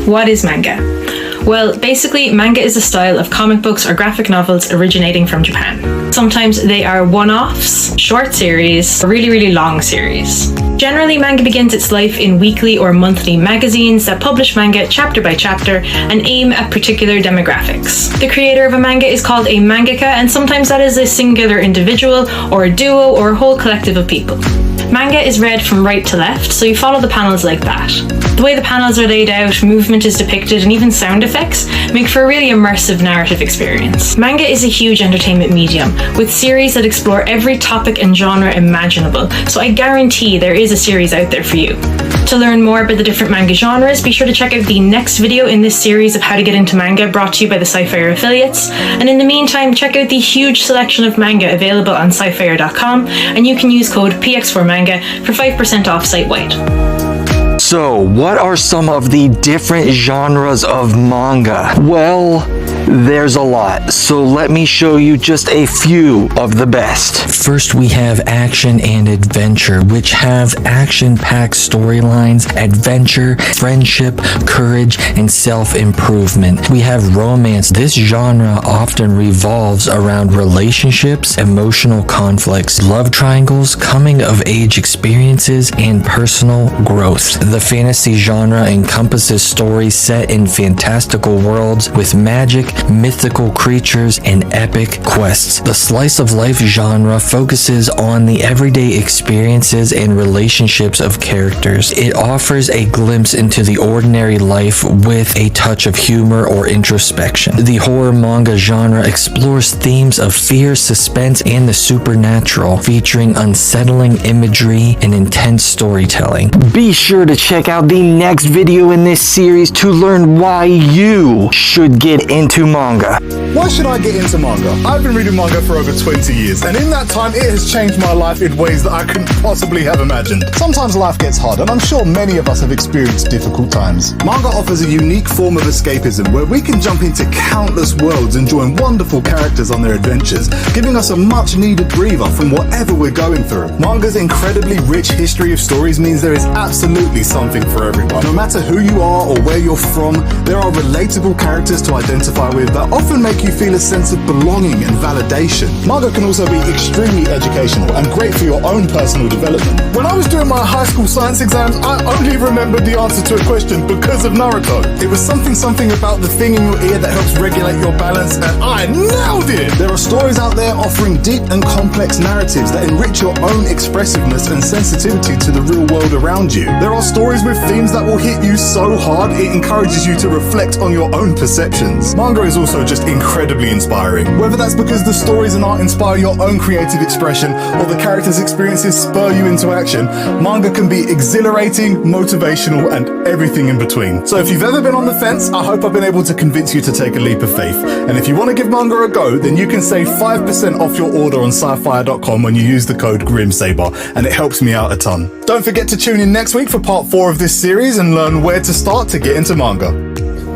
What is manga? Well, basically, manga is a style of comic books or graphic novels originating from Japan. Sometimes they are one-offs, short series, or really long series. Generally, manga begins its life in weekly or monthly magazines that publish manga chapter by chapter and aim at particular demographics. The creator of a manga is called a mangaka, and sometimes that is a singular individual or a duo or a whole collective of people. Manga is read from right to left, so you follow the panels like that. The way the panels are laid out, movement is depicted, and even sound effects make for a really immersive narrative experience. Manga is a huge entertainment medium, with series that explore every topic and genre imaginable, so I guarantee there is a series out there for you. To learn more about the different manga genres, be sure to check out the next video in this series of How to Get Into Manga, brought to you by the Sci-Fire affiliates. And in the meantime, check out the huge selection of manga available on sci-fire.com, and you can use code PX4Manga for 5% off site-wide. So, what are some of the different genres of manga? Well, there's a lot, so let me show you just a few of the best. First, we have action and adventure, which have action-packed storylines, adventure, friendship, courage, and self-improvement. We have romance. This genre often revolves around relationships, emotional conflicts, love triangles, coming-of-age experiences, and personal growth. The fantasy genre encompasses stories set in fantastical worlds with magic, mythical creatures, and epic quests. The slice of life genre focuses on the everyday experiences and relationships of characters. It offers a glimpse into the ordinary life with a touch of humor or introspection. The horror manga genre explores themes of fear, suspense, and the supernatural, featuring unsettling imagery and intense storytelling. Be sure to check out the next video in this series to learn why you should get into manga. Why should I get into manga? I've been reading manga for over 20 years, and in that time it has changed my life in ways that I couldn't possibly have imagined. Sometimes life gets hard, and I'm sure many of us have experienced difficult times. Manga offers a unique form of escapism where we can jump into countless worlds and join wonderful characters on their adventures, giving us a much needed breather from whatever we're going through. Manga's incredibly rich history of stories means there is absolutely something for everyone. No matter who you are or where you're from, there are relatable characters to identify with that often make you feel a sense of belonging and validation. Manga can also be extremely educational and great for your own personal development. When I was doing my high school science exams, I only remembered the answer to a question because of Naruto. It was something about the thing in your ear that helps regulate your balance, and I nailed it! There are stories out there offering deep and complex narratives that enrich your own expressiveness and sensitivity to the real world around you. There are stories with themes that will hit you so hard it encourages you to reflect on your own perceptions. Manga is also just incredibly inspiring. Whether that's because the stories and art inspire your own creative expression or the characters' experiences spur you into action, manga can be exhilarating, motivational, and everything in between. So if you've ever been on the fence, I hope I've been able to convince you to take a leap of faith. And if you want to give manga a go, then you can save 5% off your order on sci-fire.com when you use the code Grimsabr, and it helps me out a ton. Don't forget to tune in next week for part 4 of this series and learn where to start to get into manga.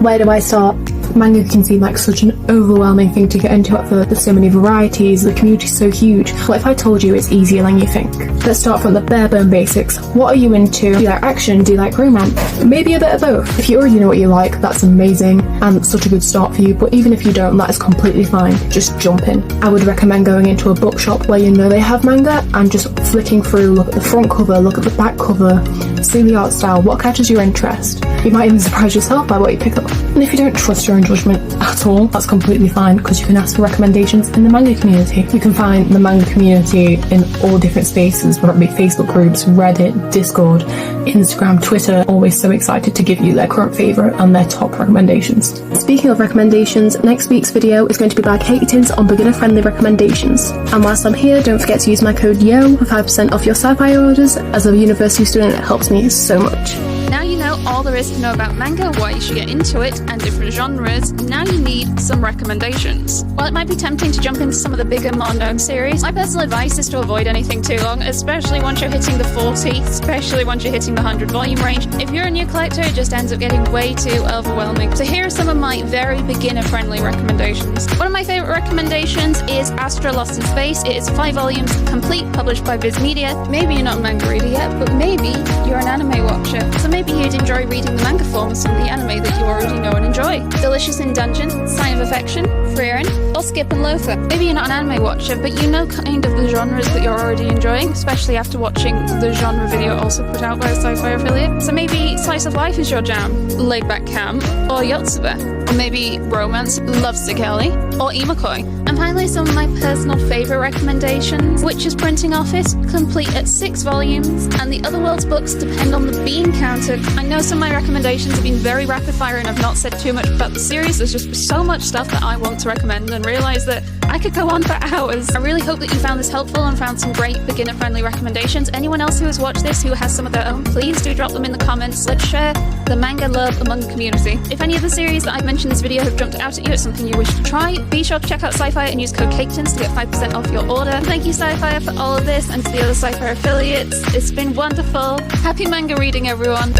Where do I start? Manga can seem like such an overwhelming thing to get into at first. There's so many varieties, the community's so huge. What if I told you it's easier than you think? Let's start from the bare bone basics. What are you into? Do you like action? Do you like romance? Maybe a bit of both. If you already know what you like, that's amazing and such a good start for you, but even if you don't, that is completely fine. Just jump in. I would recommend going into a bookshop where you know they have manga and just flicking through, look at the front cover, look at the back cover, see the art style, what catches your interest. You might even surprise yourself by what you pick up. And if you don't trust your own judgment at all, that's completely fine, because you can ask for recommendations in the manga community. You can find the manga community in all different spaces, whether it be Facebook groups, Reddit, Discord, Instagram, Twitter. Always so excited to give you their current favourite and their top recommendations. Speaking of recommendations, next week's video is going to be by Caketinz on beginner-friendly recommendations. And whilst I'm here, don't forget to use my code YO for 5% off your sci-fi orders. As a university student, it helps me so much. Now you know all there is to know about manga, why you should get into it, and different genres. Now you need some recommendations. While it might be tempting to jump into some of the bigger, more known series, my personal advice is to avoid anything too long, especially once you're hitting the 40, especially once you're hitting the 100 volume range. If you're a new collector, it just ends up getting way too overwhelming. So here are some of my very beginner-friendly recommendations. One of my favourite recommendations is Astro Lost in Space. It is 5 volumes, complete, published by Viz Media. Maybe you're not a manga reader yet, but maybe you're an anime watcher. So maybe you'd enjoy enjoy reading the manga form of some of the anime that you already know and enjoy. Delicious in Dungeon, Sign of Affection, Frieren, or Skip and Loafer. Maybe you're not an anime watcher, but you know kind of the genres that you're already enjoying, especially after watching the genre video also put out by a sci-fi affiliate. So maybe Slice of Life is your jam, Laid Back Cam, or Yohpages. Or maybe Romance, Lovesick Ellie, or Imakoi. And finally, some of my personal favourite recommendations: Witch's Printing Office, complete at 6 volumes, and the Otherworlds books depend on the bean counter. I know some of my recommendations have been very rapid fire and I've not said too much about the series. There's just so much stuff that I want to recommend and realise that I could go on for hours. I really hope that you found this helpful and found some great beginner-friendly recommendations. Anyone else who has watched this who has some of their own, please do drop them in the comments. Let's share the manga love among the community. If any of the series that I've mentioned in this video have jumped out at you as something you wish to try, be sure to check out Sci-Fi and use code Caketinz to get 5% off your order. Thank you Sci-Fi for all of this, and to the other Sci-Fi affiliates. It's been wonderful. Happy manga reading, everyone.